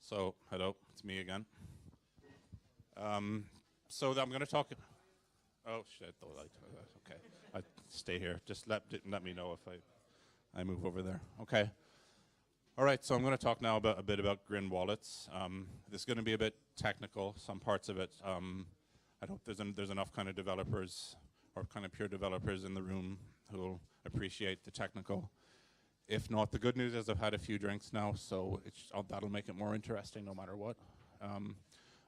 So, hello, it's me again. So I'm going to talk. Oh shit, the light. Okay, I stay here. Just let me know if I move over there. Okay. All right. So I'm going to talk now a bit about Grin Wallets. This is going to be a bit technical. Some parts of it. I hope there's enough kind of developers or kind of pure developers in the room who will appreciate the technical. If not, the good news is I've had a few drinks now, so that'll make it more interesting no matter what.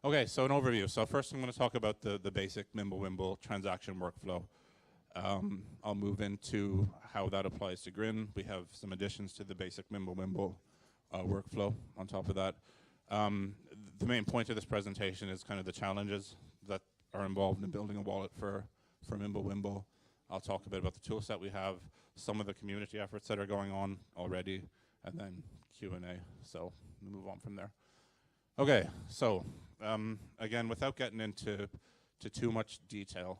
Okay, so an overview. So first I'm going to talk about the basic Mimblewimble transaction workflow. I'll move into how that applies to Grin. We have some additions to the basic Mimblewimble workflow on top of that. The main point of this presentation is kind of the challenges that are involved in building a wallet for Mimblewimble. I'll talk a bit about the tool set we have, some of the community efforts that are going on already, and then Q&A. So we'll move on from there. Okay, so again, without getting into too much detail,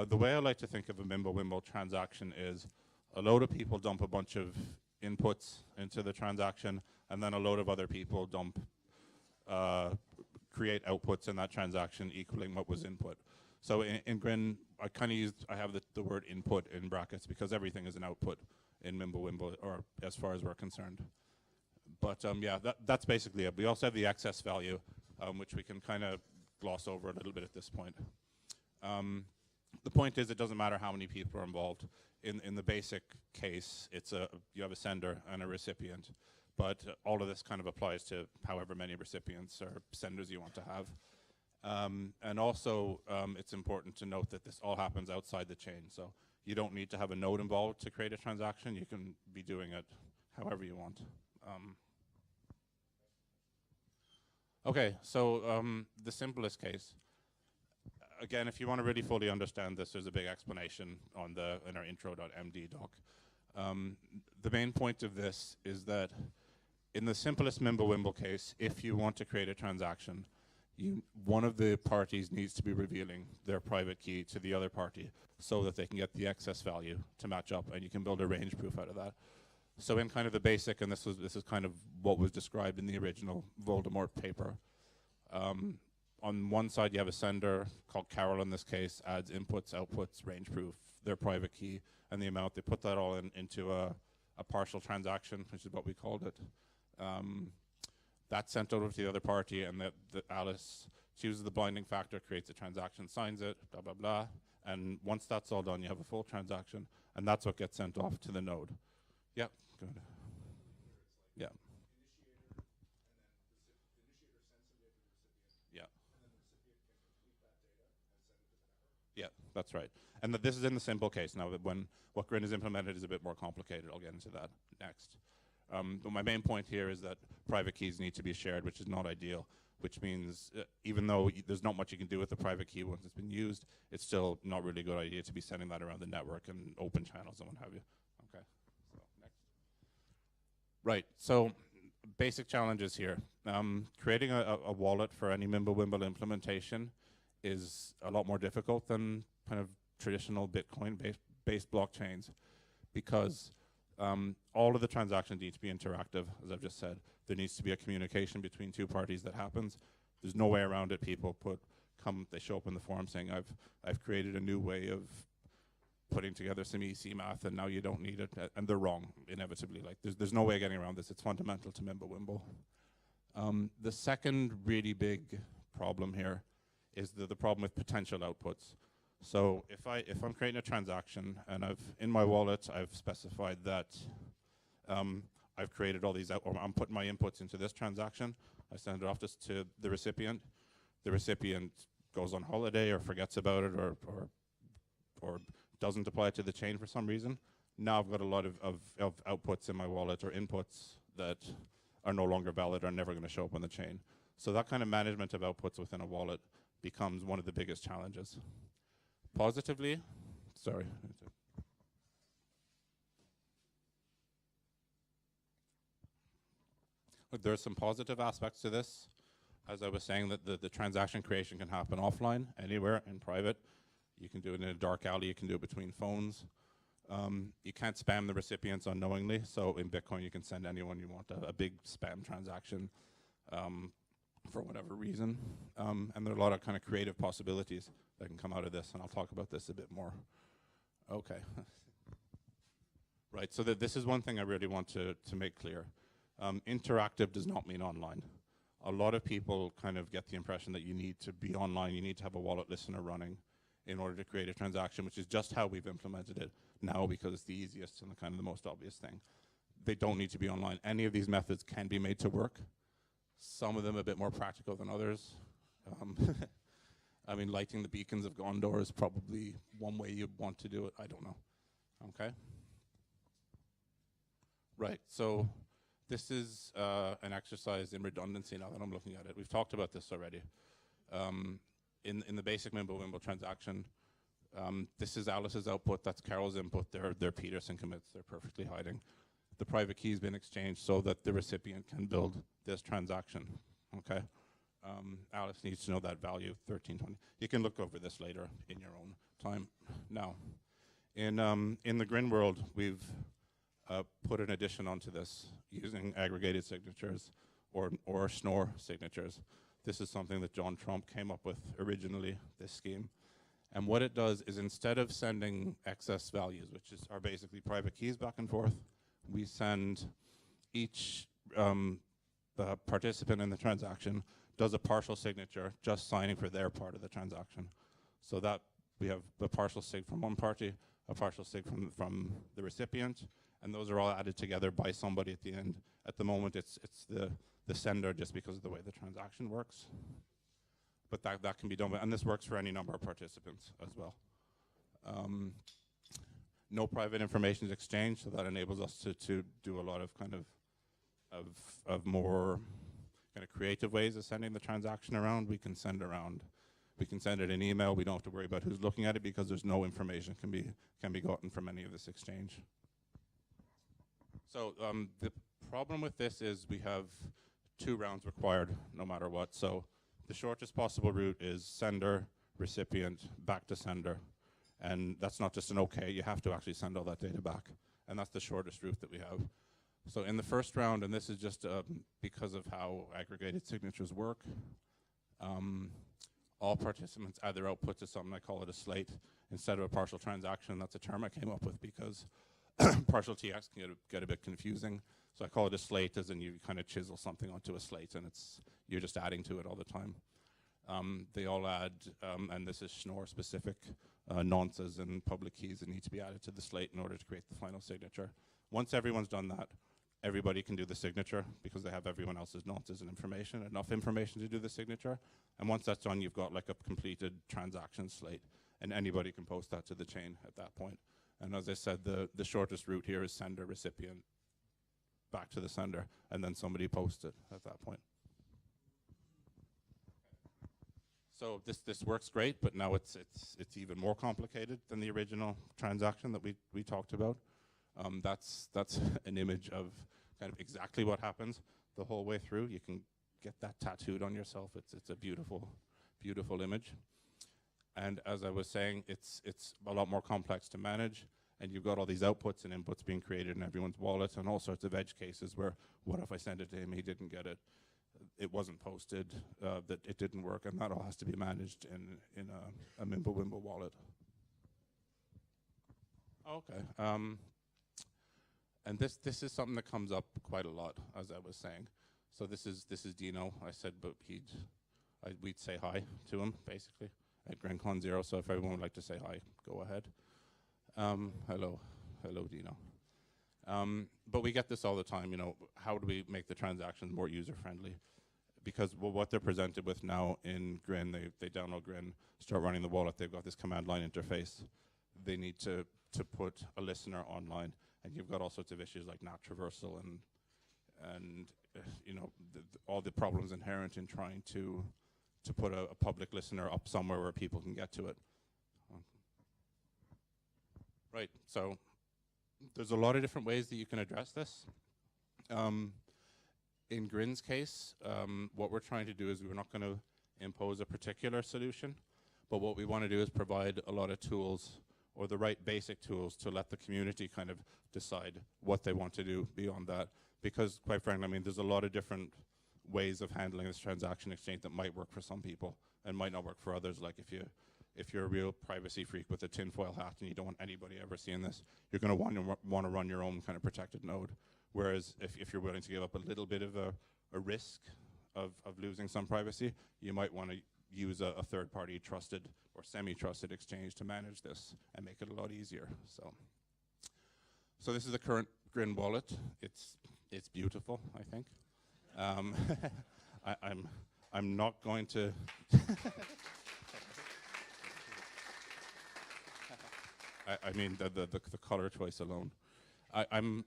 the way I like to think of a Mimblewimble transaction is a load of people dump a bunch of inputs into the transaction, and then a load of other people create outputs in that transaction equaling what was input. So in Grin, I have the word input in brackets because everything is an output in Mimblewimble, or as far as we're concerned. But yeah, that's basically it. We also have the excess value, which we can kind of gloss over a little bit at this point. The point is, it doesn't matter how many people are involved. In the basic case, you have a sender and a recipient. But all of this kind of applies to however many recipients or senders you want to have. And also, it's important to note that this all happens outside the chain. So you don't need to have a node involved to create a transaction. You can be doing it however you want. Okay, so the simplest case. Again, if you want to really fully understand this, there's a big explanation in our intro.md doc. The main point of this is that in the simplest Mimblewimble case, if you want to create a transaction, one of the parties needs to be revealing their private key to the other party so that they can get the excess value to match up, and you can build a range proof out of that. So in kind of the basic, and this is kind of what was described in the original Voldemort paper. On one side, you have a sender called Carol, in this case, adds inputs, outputs, range proof, their private key, and the amount. They put that all into a partial transaction, which is what we called it. That's sent over to the other party, and Alice chooses the blinding factor, creates a transaction, signs it, blah, blah, blah. And once that's all done, you have a full transaction, and that's what gets sent off to the node. Yep, good. Yeah. Yeah. Yeah, that's right. And this is in the simple case. Now, what Grin has implemented is a bit more complicated. I'll get into that next. But my main point here is that private keys need to be shared, which is not ideal, which means even though there's not much you can do with the private key once it's been used, it's still not really a good idea to be sending that around the network and open channels and what have you. Okay, so next. Right, so basic challenges here. Creating a wallet for any Mimblewimble is a lot more difficult than kind of traditional Bitcoin-based blockchains because all of the transactions need to be interactive, as I've just said. There needs to be a communication between two parties that happens. There's no way around it. People they show up in the forum saying, I've created a new way of putting together some EC math, and now you don't need it, and they're wrong, inevitably. Like there's no way of getting around this. It's fundamental to Mimblewimble. The second really big problem here is the problem with potential outputs. So if I'm creating a transaction and in my wallet I've specified that I've created all these or I'm putting my inputs into this transaction, I send it off to the recipient. The recipient goes on holiday or forgets about it or doesn't apply it to the chain for some reason. Now I've got a lot of outputs in my wallet or inputs that are no longer valid, are never going to show up on the chain. So that kind of management of outputs within a wallet becomes one of the biggest challenges. Positively, sorry. There are some positive aspects to this. As I was saying, that the transaction creation can happen offline, anywhere, in private. You can do it in a dark alley. You can do it between phones. You can't spam the recipients unknowingly. So in Bitcoin, you can send anyone you want a big spam transaction. for whatever reason. And there are a lot of kind of creative possibilities that can come out of this, and I'll talk about this a bit more. Okay. Right, so this is one thing I really want to make clear. Interactive does not mean online. A lot of people kind of get the impression that you need to be online, you need to have a wallet listener running in order to create a transaction, which is just how we've implemented it now because it's the easiest and the kind of the most obvious thing. They don't need to be online. Any of these methods can be made to work. Some of them a bit more practical than others. I mean, lighting the beacons of Gondor is probably one way you'd want to do it. I don't know. Okay. Right, so this is an exercise in redundancy now that I'm looking at it. We've talked about this already. In the basic Mimble-Wimble transaction, this is Alice's output, that's Carol's input, they're Peterson commits, they're perfectly hiding. The private key has been exchanged so that the recipient can build this transaction, okay? Alice needs to know that value, 1320. You can look over this later in your own time. Now, in the Grin world, we've put an addition onto this using aggregated signatures or Schnorr signatures. This is something that John Trump came up with originally, this scheme. And what it does is instead of sending excess values, which are basically private keys back and forth, we send each participant in the transaction does a partial signature, just signing for their part of the transaction. So that we have a partial sig from one party, a partial sig from the recipient, and those are all added together by somebody at the end. At the moment, it's the sender just because of the way the transaction works. But that can be done, and this works for any number of participants as well. No private information is exchanged, so that enables us to do a lot of kind of more kind of creative ways of sending the transaction around. We can send it in email. We don't have to worry about who's looking at it because there's no information can be gotten from any of this exchange. So the problem with this is we have 2 rounds required no matter what. So the shortest possible route is sender, recipient, back to sender. And that's not just an okay, you have to actually send all that data back. And that's the shortest route that we have. So in the first round, and this is just because of how aggregated signatures work, all participants add their output to something, I call it a slate, instead of a partial transaction. That's a term I came up with because partial TX can get a bit confusing. So I call it a slate, as in you kind of chisel something onto a slate, and you're just adding to it all the time. They all add, and this is Schnorr specific, nonces and public keys that need to be added to the slate in order to create the final signature. Once everyone's done that, everybody can do the signature because they have everyone else's nonces and information, enough information to do the signature. And once that's done, you've got like a completed transaction slate, and anybody can post that to the chain at that point. And as I said, the shortest route here is sender, recipient, back to the sender, and then somebody posts it at that point. So this works great, but now it's even more complicated than the original transaction that we talked about. That's an image of kind of exactly what happens the whole way through. You can get that tattooed on yourself. It's a beautiful, beautiful image. And as I was saying, it's a lot more complex to manage, and you've got all these outputs and inputs being created in everyone's wallet, and all sorts of edge cases where, what if I send it to him, he didn't get it, it wasn't posted, that it didn't work, and that all has to be managed in a Mimble-Wimble wallet. Okay. And this is something that comes up quite a lot, as I was saying. So this is Dino. I said, but we'd say hi to him basically at GrinCon 0. So if everyone would like to say hi, go ahead. Hello, Dino. But we get this all the time. You know, how do we make the transactions more user friendly? Because what they're presented with now in Grin, they download Grin, start running the wallet. They've got this command line interface. They need to put a listener online. And you've got all sorts of issues like NAT traversal and you know, all the problems inherent in trying to put a public listener up somewhere where people can get to it. Right, so there's a lot of different ways that you can address this. In Grin's case, what we're trying to do is we're not going to impose a particular solution, but what we want to do is provide a lot of tools, or the right basic tools, to let the community kind of decide what they want to do beyond that. Because quite frankly, I mean, there's a lot of different ways of handling this transaction exchange that might work for some people and might not work for others. Like if you're a real privacy freak with a tinfoil hat and you don't want anybody ever seeing this, you're going to want to run your own kind of protected node. Whereas if you're willing to give up a little bit of a risk of losing some privacy, you might want to use a third-party trusted or semi-trusted exchange to manage this and make it a lot easier. So this is the current Grin Wallet. It's beautiful, I think. I'm not going to. I mean the color choice alone. I'm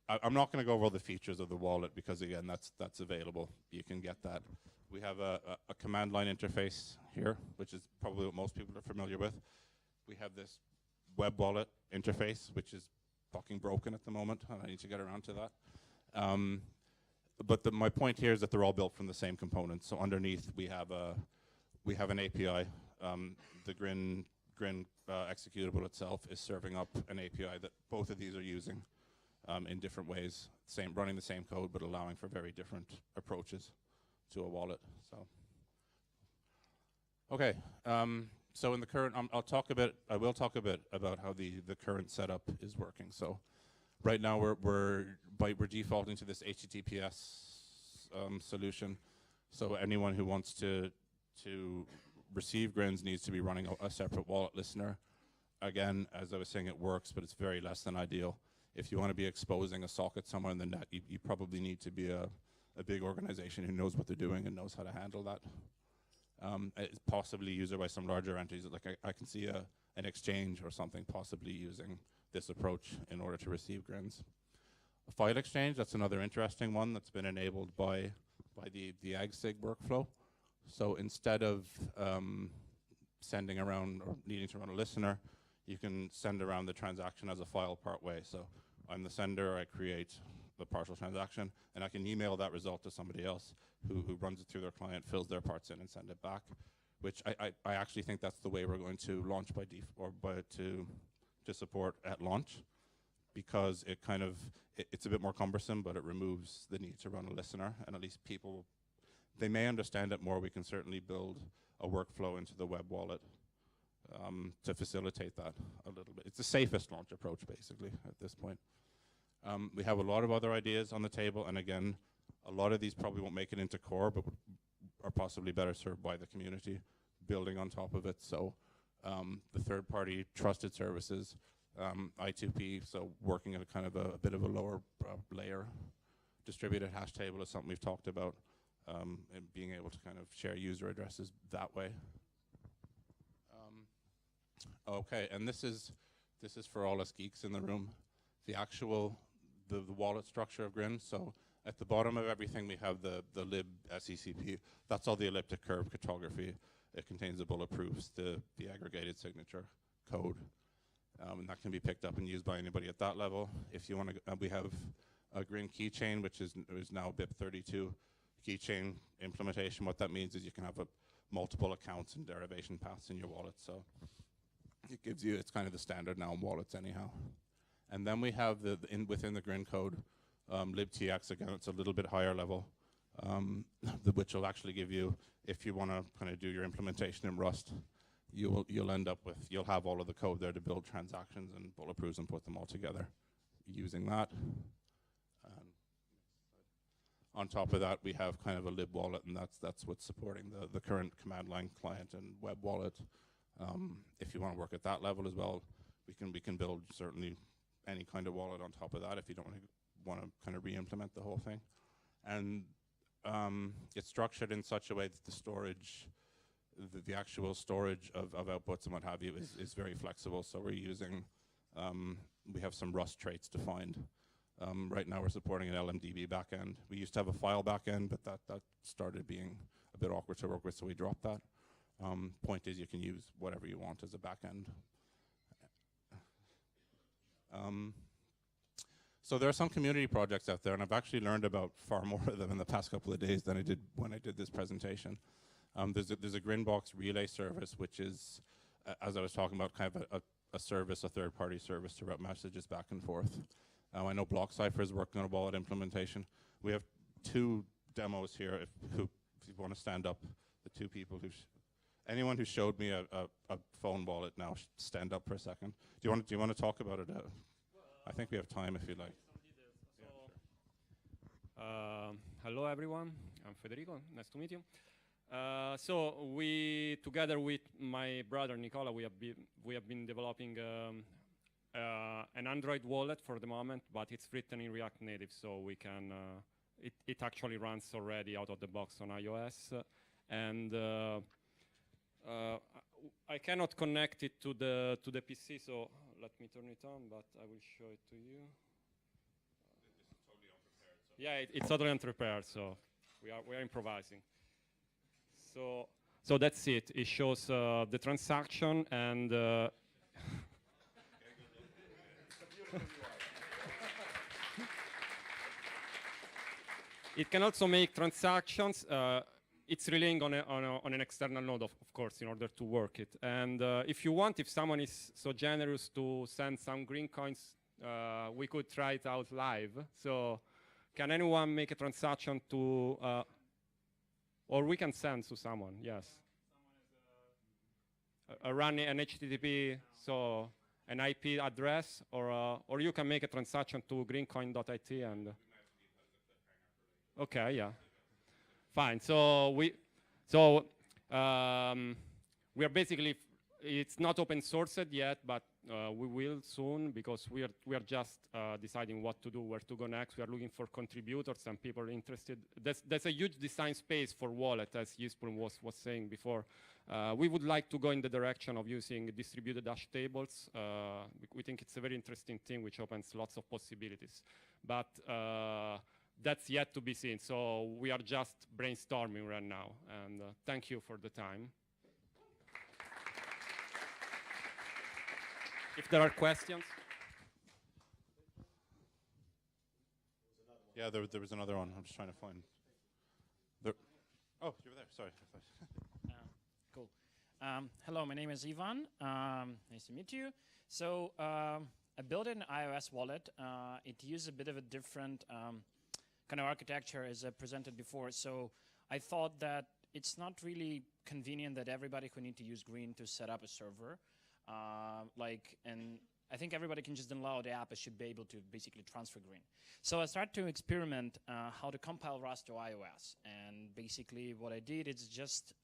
not going to go over all the features of the wallet because again that's available. You can get that. We have a command line interface here, which is probably what most people are familiar with. We have this web wallet interface, which is fucking broken at the moment, and I need to get around to that. But my point here is that they're all built from the same components. So underneath we have an API. The Grin executable itself is serving up an API that both of these are using in different ways, running the same code but allowing for very different approaches to a wallet. So okay, so in the current, I will talk a bit about how the current setup is working. So right now we're defaulting to this HTTPS solution. So anyone who wants to receive Grins needs to be running a separate wallet listener. Again, as I was saying, it works, but it's very less than ideal. If you want to be exposing a socket somewhere in the net, you probably need to be a big organization who knows what they're doing and knows how to handle that. It's possibly used by some larger entities. Like I can see an exchange or something possibly using this approach in order to receive Grins. A file exchange, that's another interesting one that's been enabled by the AgSig workflow. So instead of sending around or needing to run a listener, you can send around the transaction as a file part way. So I'm the sender, I create the partial transaction, and I can email that result to somebody else who runs it through their client, fills their parts in, and send it back. Which I actually think that's the way we're going to launch to support at launch, because it's a bit more cumbersome, but it removes the need to run a listener, and at least they may understand it more. We can certainly build a workflow into the web wallet to facilitate that a little bit. It's the safest launch approach, basically, at this point. We have a lot of other ideas on the table, and again, a lot of these probably won't make it into core, but are possibly better served by the community, building on top of it. So the third-party trusted services, I2P, so working at a kind of a bit of a lower layer. Distributed hash table is something we've talked about, and being able to kind of share user addresses that way. Okay, and this is for all us geeks in the room. The wallet structure of Grin. So at the bottom of everything we have the lib SECP. That's all the elliptic curve cryptography. It contains the bullet proofs, the aggregated signature code, and that can be picked up and used by anybody at that level. If you want to, we have a Grin keychain, which is now BIP32 keychain implementation. What that means is you can have multiple accounts and derivation paths in your wallet. So it gives you, it's kind of the standard now in wallets anyhow. And then we have within the Grin code, libtx, again, it's a little bit higher level, which will actually give you, if you want to kind of do your implementation in Rust, you'll end up with, you'll have all of the code there to build transactions and bulletproofs and put them all together using that. On top of that, we have kind of a lib wallet, and that's what's supporting the current command line client and web wallet. If you want to work at that level as well, we can build certainly any kind of wallet on top of that if you don't want to kind of re-implement the whole thing. And it's structured in such a way that the storage, the actual storage of outputs and what have you is very flexible. So we're using, we have some Rust traits defined. Right now we're supporting an LMDB backend. We used to have a file backend, but that started being a bit awkward to work with, so we dropped that. Point is, you can use whatever you want as a backend. So there are some community projects out there, and I've actually learned about far more of them in the past couple of days than I did when I did this presentation. There's a Grinbox relay service, which is, as I was talking about, kind of a service, a third-party service to route messages back and forth. I know BlockCypher is working on a wallet implementation. We have two demos here. If you want to stand up, the two people anyone who showed me a phone wallet now, stand up for a second. Do you want to talk about it? I think we have time if you'd like. Hello everyone, I'm Federico, nice to meet you. So we, together with my brother Nicola, we have been developing an Android wallet for the moment, but it's written in React Native, so we can, it actually runs already out of the box on iOS. And I cannot connect it to the PC, so let me turn it on, but I will show it to you. This is totally unprepared. So. Yeah, it's totally unprepared, so we are improvising. So that's it. It shows the transaction and. It can also make transactions. It's relying on an external node, of course, in order to work it. And if you want, if someone is so generous to send some green coins, we could try it out live. So can anyone make a transaction to, or we can send to someone, yes. Run an HTTP, so an IP address, or you can make a transaction to greencoin.it and. Okay, yeah. Fine. So we are basically, it's not open sourced yet, but we will soon, because we are just deciding what to do, where to go next. We are looking for contributors and people interested. There's a huge design space for wallet, as Jesper was saying before. We would like to go in the direction of using distributed hash tables. We think it's a very interesting thing which opens lots of possibilities. But that's yet to be seen. So we are just brainstorming right now. And thank you for the time. If there are questions. Yeah, there was another one. I'm just trying to find. There. Oh, you were there. Sorry. Cool. Hello, my name is Ivan. Nice to meet you. So I built an iOS wallet. It uses a bit of a different kind of architecture as I presented before. So I thought that it's not really convenient that everybody who need to use Grin to set up a server. And I think everybody can just download the app and should be able to basically transfer Grin. So I started to experiment how to compile Rust to iOS. And basically what I did is just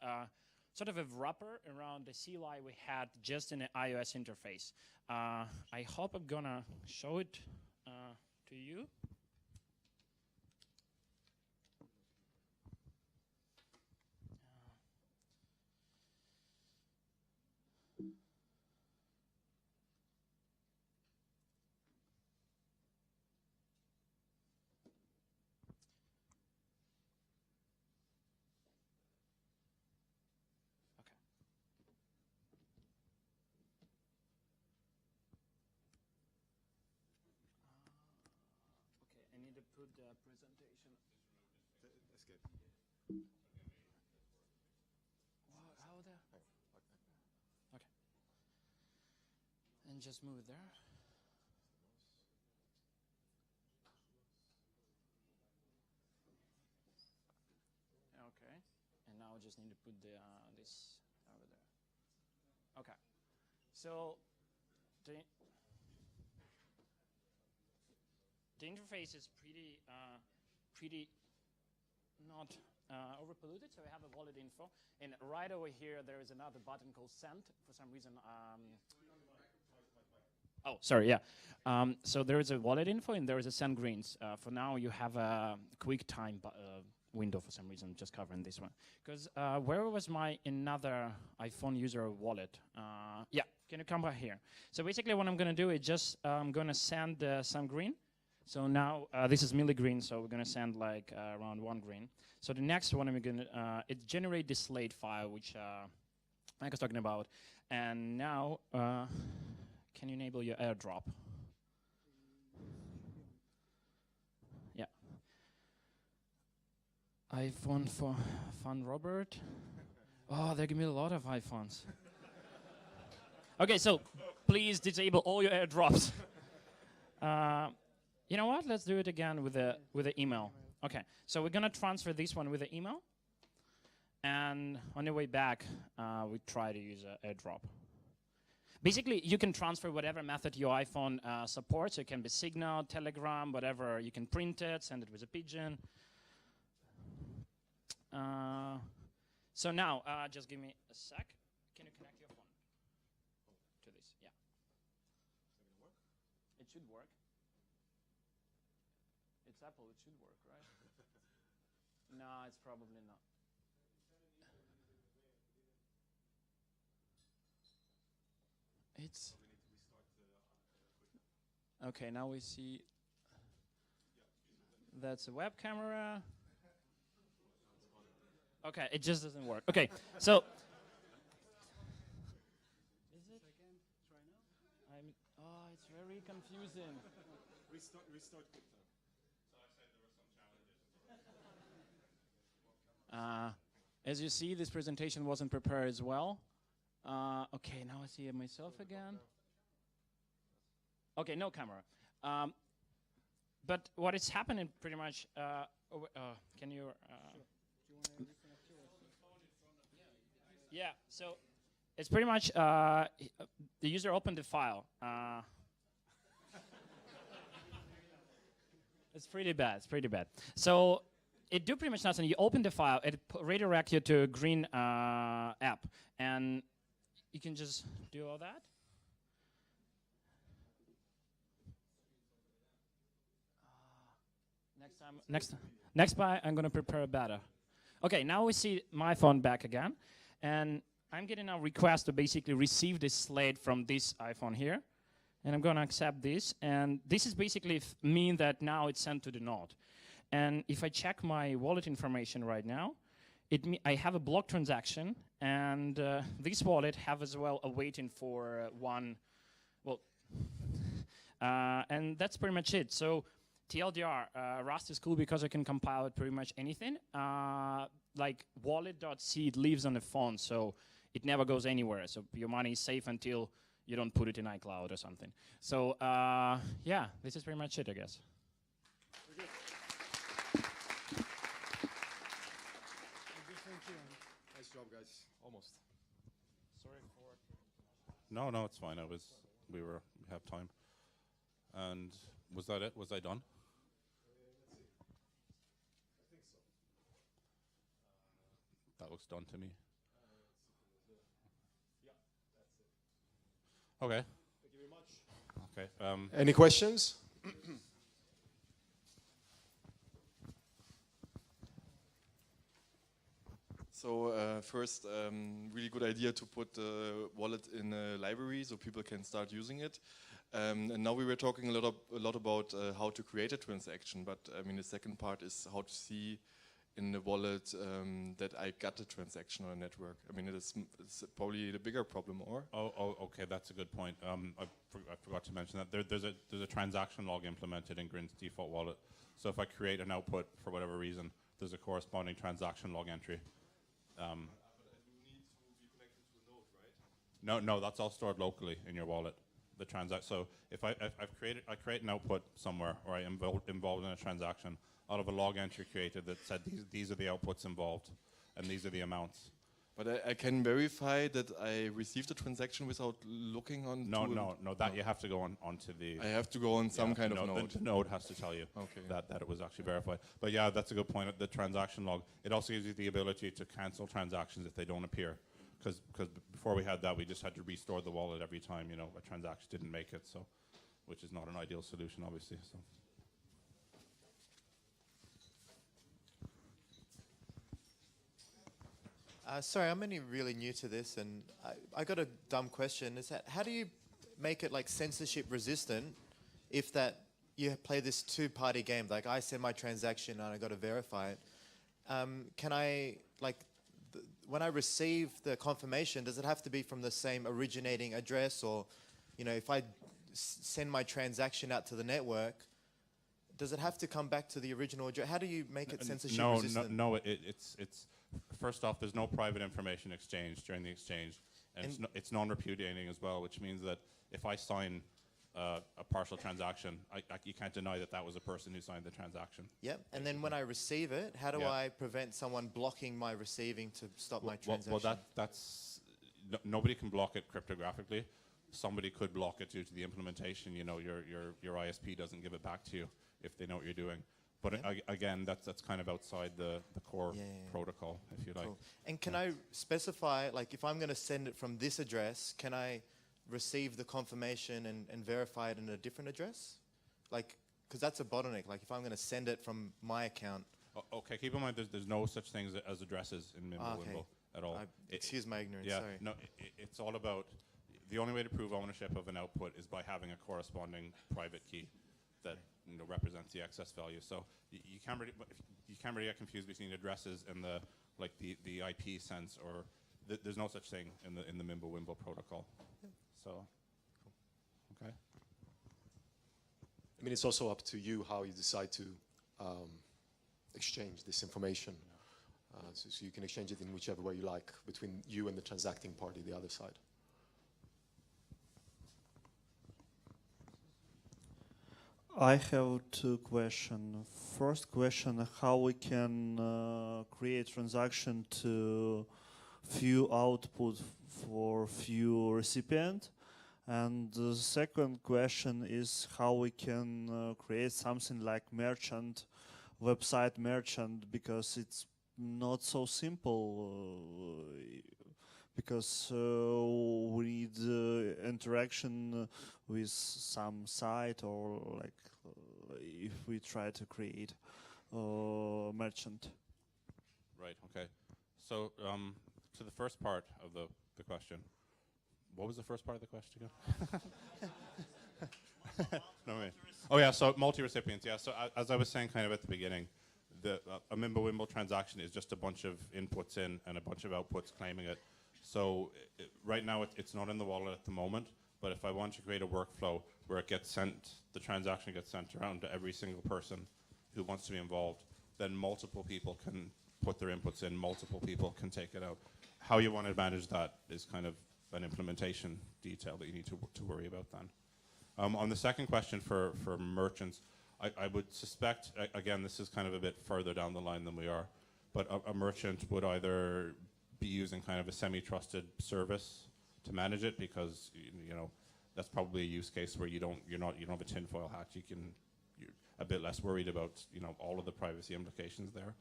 sort of a wrapper around the CLI we had just in the iOS interface. I hope I'm gonna show it to you. I need to put the presentation. Escape. How the? Okay. And just move it there. Okay. And now I just need to put the this over there. Okay. So the interface is pretty not overpolluted, so we have a wallet info. And right over here, there is another button called Send. For some reason, oh, sorry, yeah. So there is a wallet info and there is a Send Grins. For now, you have a quick time window for some reason, just covering this one. Because where was my another iPhone user wallet? Yeah, can you come back here? So basically what I'm gonna do is just, I'm gonna send some Grin. So now this is milligrin, so we're gonna send like around 1 Grin. So the next one I'm gonna, it generate this Slate file, which Mike was talking about. And now, can you enable your airdrop? Yeah. iPhone for Fun Robert. Oh, they give me a lot of iPhones. Okay, so please disable all your airdrops. You know what? Let's do it again with the email. Okay, so we're gonna transfer this one with the email, and on the way back, we try to use AirDrop. Basically, you can transfer whatever method your iPhone supports. It can be Signal, Telegram, whatever. You can print it, send it with a pigeon. So now, just give me a sec. Can you connect your phone to this? Yeah. It should work. It's Apple. It should work, right? No, it's probably not. It's okay. Now we see that's a web camera. Okay, it just doesn't work. Okay, so is it? It's very confusing. Restart quick time. As you see, this presentation wasn't prepared as well. Okay, now I see it myself again. Okay, no camera. But what is happening pretty much, can you... Yeah, so it's pretty much the user opened the file. It's pretty bad, So it do pretty much nothing. You open the file, it redirects you to a Grin app, and you can just do all that. Next time, I'm going to prepare better. Okay, now we see my phone back again, and I'm getting a request to basically receive this Slate from this iPhone here, and I'm going to accept this, and this is basically mean that now it's sent to the node. And if I check my wallet information right now, I have a block transaction, and this wallet have as well a waiting for one, well, and that's pretty much it. So TLDR, Rust is cool because I can compile it pretty much anything. Like wallet.c, it lives on the phone, so it never goes anywhere. So your money is safe until you don't put it in iCloud or something. So yeah, this is pretty much it, I guess. Nice job, guys. Almost. Sorry for... No, it's fine. We have time. And was that it? Was I done? I think so. That looks done to me. Yeah, that's it. Okay. Thank you very much. Okay. Any questions? So first, really good idea to put the wallet in a library so people can start using it. And now we were talking a lot about how to create a transaction, but I mean the second part is how to see in the wallet that I got the transaction on a network. I mean it's probably the bigger problem, or? Oh, okay, that's a good point. I forgot to mention that there's a transaction log implemented in Grin's default wallet. So if I create an output for whatever reason, there's a corresponding transaction log entry. But you need to be connected to a node, right? No, that's all stored locally in your wallet. The so if I create an output somewhere, or I involved in a transaction, out of a log entry created that said these are the outputs involved, and these are the amounts. But I can verify that I received a transaction without looking on. No. That you have to go onto the. I have to go on some kind of node. The node has to tell you that it was actually verified. But yeah, that's a good point. The transaction log, it also gives you the ability to cancel transactions if they don't appear. Because before we had that, we just had to restore the wallet every time a transaction didn't make it. So, which is not an ideal solution, obviously. So. Sorry, I'm only really new to this, and I got a dumb question. Is that how do you make it like censorship resistant if that you play this two-party game? Like I send my transaction and I got to verify it. Can I when I receive the confirmation, does it have to be from the same originating address, or if I send my transaction out to the network, does it have to come back to the original address? How do you make it censorship resistant? No. It's first off, there's no private information exchange during the exchange, and it's non-repudiating as well, which means that if I sign a partial transaction, you can't deny that that was a person who signed the transaction. Yep. And then when I receive it, how do Yeah. I prevent someone blocking my receiving to stop my Well, transaction? that's nobody can block it cryptographically. Somebody could block it due to the implementation. You know, your ISP doesn't give it back to you if they know what you're doing. But again, that's kind of outside the core protocol, if you like. Cool. And can I specify, like, if I'm going to send it from this address, can I receive the confirmation and verify it in a different address? Like, because that's a bottleneck. Like, if I'm going to send it from my account. Okay, keep in mind there's no such things as addresses in Mimblewimble at all. Excuse my ignorance, Yeah, sorry. no, it's all about, the only way to prove ownership of an output is by having a corresponding private key that represents the excess value. So you can't really get confused between addresses and the IP sense, or there's no such thing in the Mimblewimble protocol. So, okay. I mean, it's also up to you how you decide to exchange this information. So you can exchange it in whichever way you like between you and the transacting party, the other side. I have two questions. First question, how we can create transaction to few output for few recipient. And the second question is how we can create something like merchant, website merchant, because it's not so simple. Because we need interaction with some site, or like if we try to create merchant. Right, okay. So to the first part of the question, what was the first part of the question again? No, wait. Oh yeah, so multi-recipients, yeah. So as I was saying kind of at the beginning, a Mimblewimble transaction is just a bunch of inputs in and a bunch of outputs claiming it. So right now it's not in the wallet at the moment, but if I want to create a workflow where it gets sent, the transaction gets sent around to every single person who wants to be involved, then multiple people can put their inputs in, multiple people can take it out. How you want to manage that is kind of an implementation detail that you need to worry about then. On the second question for merchants, I would suspect, again, this is kind of a bit further down the line than we are, but a merchant would either be using kind of a semi-trusted service to manage it, because that's probably a use case where you don't have a tinfoil hat. You're a bit less worried about all of the privacy implications there.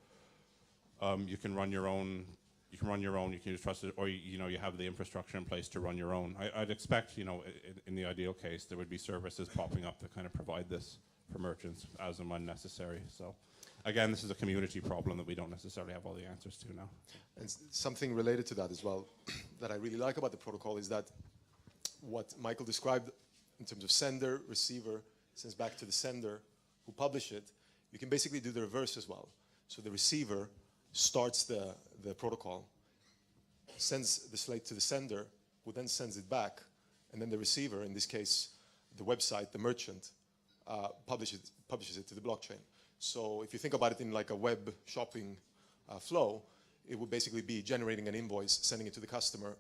You can run your own. You can use trusted, or you have the infrastructure in place to run your own. I'd expect in the ideal case there would be services popping up that kind of provide this for merchants as and when necessary. So. Again, this is a community problem that we don't necessarily have all the answers to now. And something related to that as well that I really like about the protocol is that what Michael described in terms of sender, receiver, sends back to the sender who publish it, you can basically do the reverse as well. So the receiver starts the protocol, sends the slate to the sender, who then sends it back, and then the receiver, in this case, the website, the merchant, publishes it to the blockchain. So if you think about it in like a web shopping flow, it would basically be generating an invoice, sending it to the customer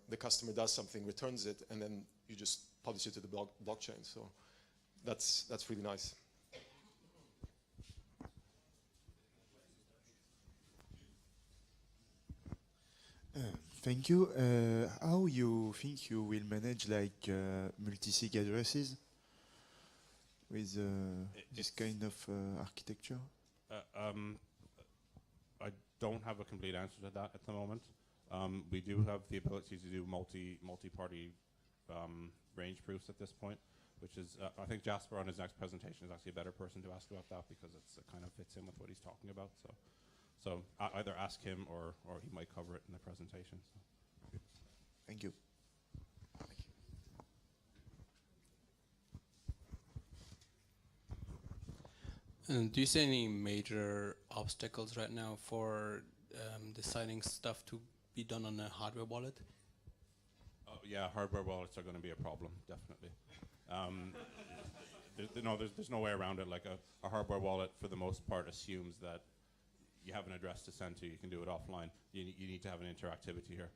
does something, returns it, and then you just publish it to the blockchain. So that's really nice. Thank you. How you think you will manage like multisig addresses with this kind of architecture? I don't have a complete answer to that at the moment. We do have the ability to do multi-party range proofs at this point, which is, I think Jasper on his next presentation is actually a better person to ask about that, because it kind of fits in with what he's talking about. So either ask him or he might cover it in the presentation. So. Thank you. Do you see any major obstacles right now for deciding stuff to be done on a hardware wallet? Yeah, hardware wallets are going to be a problem, definitely. There's no way around it. Like a hardware wallet, for the most part, assumes that you have an address to send to. You can do it offline. You need to have an interactivity here.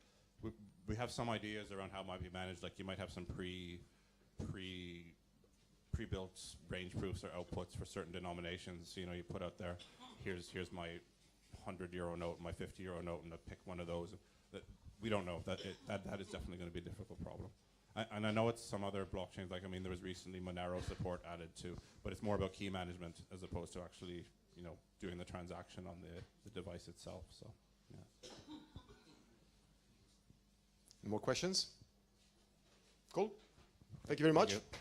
We have some ideas around how it might be managed. Like you might have some pre-built range proofs or outputs for certain denominations. You know, you put out there, here's my €100 note, my €50 note, and I pick one of those. That we don't know. That is definitely going to be a difficult problem. And I know it's some other blockchains. Like, I mean, there was recently Monero support added to, but it's more about key management as opposed to actually, you know, doing the transaction on the device itself. So, yeah. More questions? Cool. Thank you very much. Thank you.